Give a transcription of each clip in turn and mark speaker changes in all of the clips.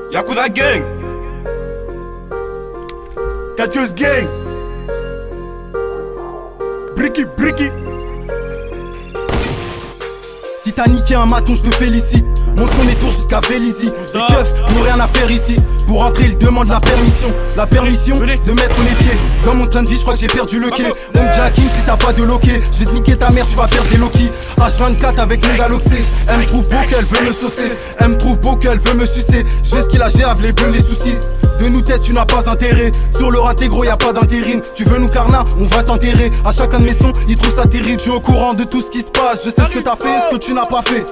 Speaker 1: Yakuza Gang, Kakos Gang, Bricky.
Speaker 2: Si t'as niqué un maton, je te félicite. Monte son tours jusqu'à Vélizy. Les keufs n'ont rien à faire ici. Pour entrer, ils demandent la permission. La permission de mettre les pieds. Dans mon train de vie, je crois que j'ai perdu le quai. Même Jackin, si t'as pas de loquet, je vais te niquer ta mère, tu vas perdre des Loki. H24 avec mon galoxé. Elle me trouve beau qu'elle veut me saucer. Elle me trouve beau qu'elle veut me sucer. Je fais ce qu'il a, j'ai les bleus, les soucis. De nous teste, tu n'as pas intérêt. Sur le raté gros, y'a pas d'intérim. Tu veux nous carna, on va t'enterrer. À chacun de mes sons, ils trouvent ça terrible. Je suis au courant de tout ce qui se passe. Je sais ce que t'as fait, ce que tu n'as pas fait.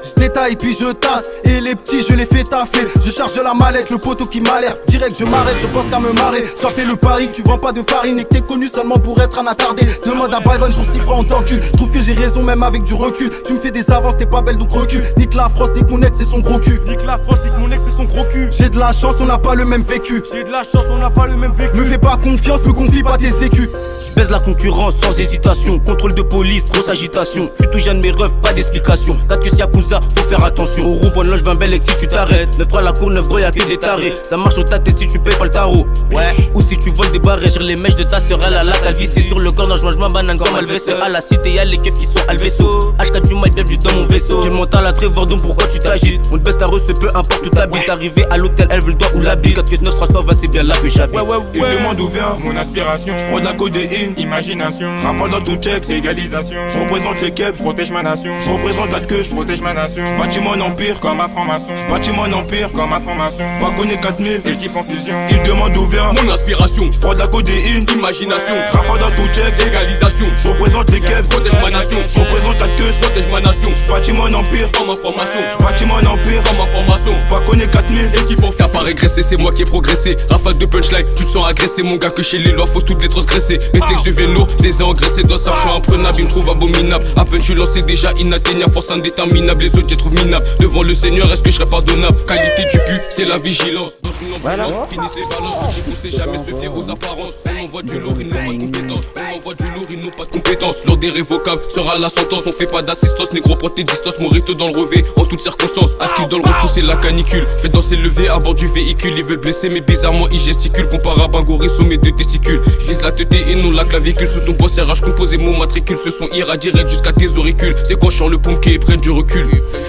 Speaker 2: Je détaille puis je tasse. Et les petits je les fais taffer. Je charge la mallette, le poteau qui m'alerte. Direct je m'arrête, je pense qu'à me marrer. Ça fait le pari que tu vends pas de farine. Et que t'es connu seulement pour être un attardé. Demande à Byron pour 6 francs en t'encule. Trouve que j'ai raison même avec du recul. Tu me fais des avances, t'es pas belle donc recule. Nique la frost, nique mon ex et son gros cul.
Speaker 1: Nique la frost, nique mon ex et son gros cul.
Speaker 2: J'ai de la chance, on n'a pas le même vécu.
Speaker 1: J'ai de la chance, on n'a pas le même vécu.
Speaker 2: Me fais pas confiance, me confie pas tes sécu.
Speaker 3: Je baise la concurrence sans hésitation. Contrôle de police, grosse agitation. Je suis tout jeune, mes refs, pas d'explication. T'as que Yakuza, faut faire attention. Au rond-point de loge, ben belle, si tu t'arrêtes. 9-3 la cour, 9 gros, y'a que des tarés. Ça marche au ta tête si tu payes pas le tarot. Ouais, ou si tu voles des barres, sur les mèches de ta sœur, elle a la calvitie. Sur le corps, je mange ma banane comme Alvester. À la cité, y'a les keufs qui sont Alvesso. H4 du mal, bienvenue dans mon vaisseau. J'ai le mental à Trevor, donc pourquoi tu t'agites? On te baisse ta reçu, peu importe où t'habites. Arrivé à l'hôtel, elle veut le doigt ou la bille. 4 que 9 320, c'est bien là que j'habite.
Speaker 1: Il demande où vient mon aspiration. Je prends de la codéine, imagination. Rafale dans ton check, légalisation. Je représente les keps, je protège ma nation. Je représente la queue, je protège ma nation. Je bâtis mon empire comme ma franc-maçon. Je bâtis mon empire comme ma franc-maçon. Wagonné 4000, équipe en fusion. Il demande où vient
Speaker 4: mon inspiration.
Speaker 1: Je prends de la codéine,
Speaker 4: imagination.
Speaker 1: Rafale dans ton check,
Speaker 4: légalisation.
Speaker 1: Je représente les keps,
Speaker 4: je protège ma nation.
Speaker 1: Je représente la queue,
Speaker 4: je protège ma nation.
Speaker 1: Je bâtis mon empire
Speaker 4: comme ma formation.
Speaker 1: Je bâtis mon empire
Speaker 4: comme ma formation.
Speaker 1: Wagonné 4000,
Speaker 4: équipe en fusion. T'as pas régressé, c'est moi qui ai progressé. Rafale de punchline, tu te sens agressé. Mon gars que chez les lois, faut toutes les transgresser. Mes textes de vélo, les ai engraissés. Dans ça, je suis imprenable, ils me trouvent abominable. À peine je suis lancé déjà inatteignable. Force indéterminable, les autres j'ai trouve minable. Devant le Seigneur, est-ce que je serais pardonnable? Qualité du cul, c'est la vigilance. Dans une ambulance, finissent les balances. J'ai poussé jamais se fier aux apparences. On envoie du lourd, ils n'ont pas de compétences. On envoie du lourd, ils n'ont pas de compétences. L'ordre des révocables sera la sentence. On fait pas d'assistance, négro, prends tes distances. Mourir dans le revêt, en toutes circonstances. À ce qu'il dans le refou, c'est la canicule. Je vais danser levé à bord du véhicule. Ils veulent blesser, mais bizarrement ils gesticulent. Comparable à un gorille sous mes deux testicules. Je vise la tête et non la clavicule. Sous ton boss RH composé, mon matricule. Ce son ira direct jusqu'à tes auricules. C'est quand je sors le pompier et prennent du recul.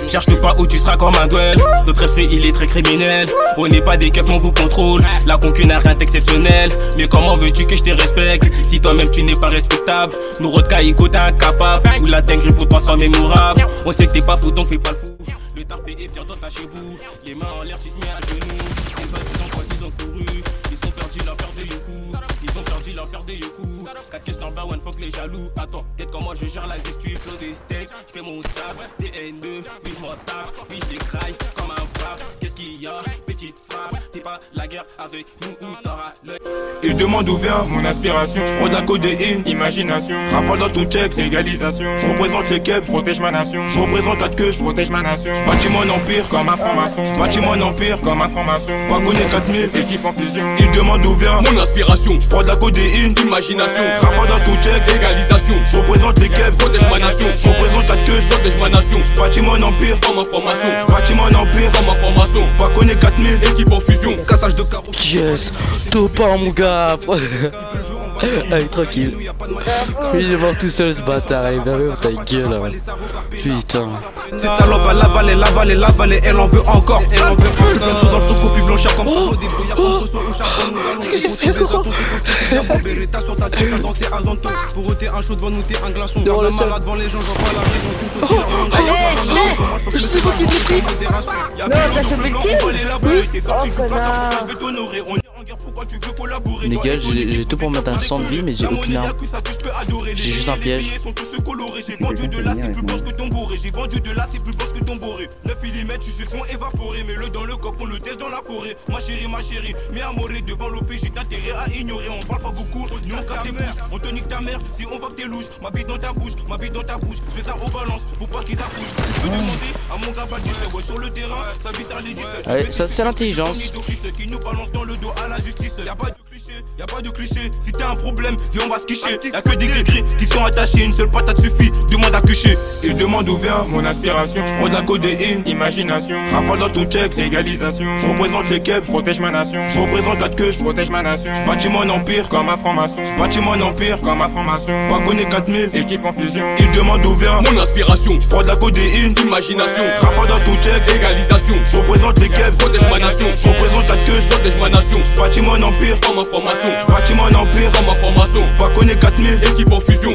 Speaker 3: Cherche-nous pas où tu seras comme un duel. Notre esprit il est très criminel. On n'est pas des keufs, on vous contrôle. La concu n'a rien d'exceptionnel. Mais comment veux-tu que je te respecte si toi-même tu n'es pas respectable? Nous Rodkaïko t'es incapable. Ou la dinguerie pour toi sans mémorable. On sait que t'es pas fou donc fais pas le fou. Le tarpé est pire dans ta chébou. Les mains en l'air tu te mets à genoux. Les soi-disant quand ils ont couru, ils ont perdu leur paire de yoku. Ils ont perdu leur paire de yoku. 4 questions en bas, one fuck les jaloux. Attends, peut-être comment je gère la gestu. Flow des steaks, je fais mon stab. Des haineux, oui je m'en tape. Oui je décraille comme un frappe. Qu'est-ce qu'il y a, petite frappe? T'es pas la guerre avec nous ou t'auras l'œil.
Speaker 1: Il demande où vient mon aspiration. Je prends de la codéine, imagination. Rafale dans ton check, légalisation. Je représente les keps, je protège ma nation. Je représente la queue, je protège ma nation. Je bâtis mon empire comme un franc-maçon. Je bâtis mon empire comme un franc-maçon. Wagonné 4000, équipe en fusion. Il demande où vient
Speaker 4: mon inspiration.
Speaker 1: Je prends de la codéine,
Speaker 4: imagination.
Speaker 1: Rafale dans ton check,
Speaker 4: légalisation.
Speaker 1: Je représente les keps,
Speaker 4: je protège ma nation.
Speaker 1: Je représente la queue,
Speaker 4: je protège ma nation.
Speaker 1: Je bâtis mon empire
Speaker 4: comme ma formation.
Speaker 1: Je bâtis mon empire
Speaker 4: comme ma formation.
Speaker 1: Wagonné 4000,
Speaker 4: équipe en fusion.
Speaker 1: Cassage de carreaux.
Speaker 5: Yes, top mon gars. Allez, tranquille. Il est mort tout seul ce bâtard, il va même ta gueule. Putain.
Speaker 2: Cette salope elle l'avaler, elle en veut encore. Elle en veut encore. Plein de choses dans le soucoupe, puis blanchir comme pour des brouillards contre soi au charbon. Nous allons dégoûter des autres. Ton Beretta sur ta tête, danser à Zanto. Pour ôter un chaud devant nous, t'es un glaçon. Dans le malade devant les gens, j'en vois la raison.
Speaker 5: Je sais pas qui est pris.
Speaker 2: Non, t'as chopé le kill. Oh connard.
Speaker 5: Les gars, j'ai tout pour mettre un 100 de vie, mais j'ai aucune arme. J'ai juste un piège.
Speaker 1: J'ai vendu de là, c'est plus proche que ton bourré. J'ai vendu de là, c'est plus proche que ton bourré. 9 mm, je suis con évaporé. Mets-le dans le coffre, on le teste dans la forêt. Ma chérie, mais amoré devant l'OP, j'ai intérêt à ignorer. On parle pas beaucoup, nous on capte tes bouches. On te nique ta mère si on voit que t'es louche. Ma bite dans ta bouche, je fais ça au balance pour pas qu'ils accouchent. Je peux demander à mon gars, tu sais, ouais, sur le terrain, ça vit à l'édifice.
Speaker 5: Allez, ça c'est l'intelligence.
Speaker 1: Qui nous balance dans le dos à la justice. Y'a pas de cliché, si t'as un problème, viens on va se quicher. Y'a que des gris-gris qui sont attachés, une seule patate suffit, demande à coucher. Il demande où vient mon aspiration. Je prends de la codéine, imagination. Rafale dans ton check, légalisation. Je représente les keps,
Speaker 6: Protège ma nation,
Speaker 1: je représente 4 queues,
Speaker 6: protège ma nation.
Speaker 1: bâtis mon empire,
Speaker 6: Comme un franc-maçon,
Speaker 1: bâtis mon empire,
Speaker 6: comme un franc-maçon.
Speaker 1: wagonné 4000,
Speaker 6: Équipe en fusion,
Speaker 1: il demande d'où vient,
Speaker 4: Mon inspiration,
Speaker 1: prends de la codéine,
Speaker 4: imagination,
Speaker 1: Rafa dans tout check,
Speaker 4: égalisation.
Speaker 1: je représente les keps,
Speaker 4: Protège ma nation,
Speaker 1: je représente 4 queues,
Speaker 4: protège ma nation.
Speaker 1: bâtis mon empire,
Speaker 4: Comme information,
Speaker 1: bâtis mon empire,
Speaker 4: comme information.
Speaker 1: wagonné 4000,
Speaker 4: Équipe en fusion.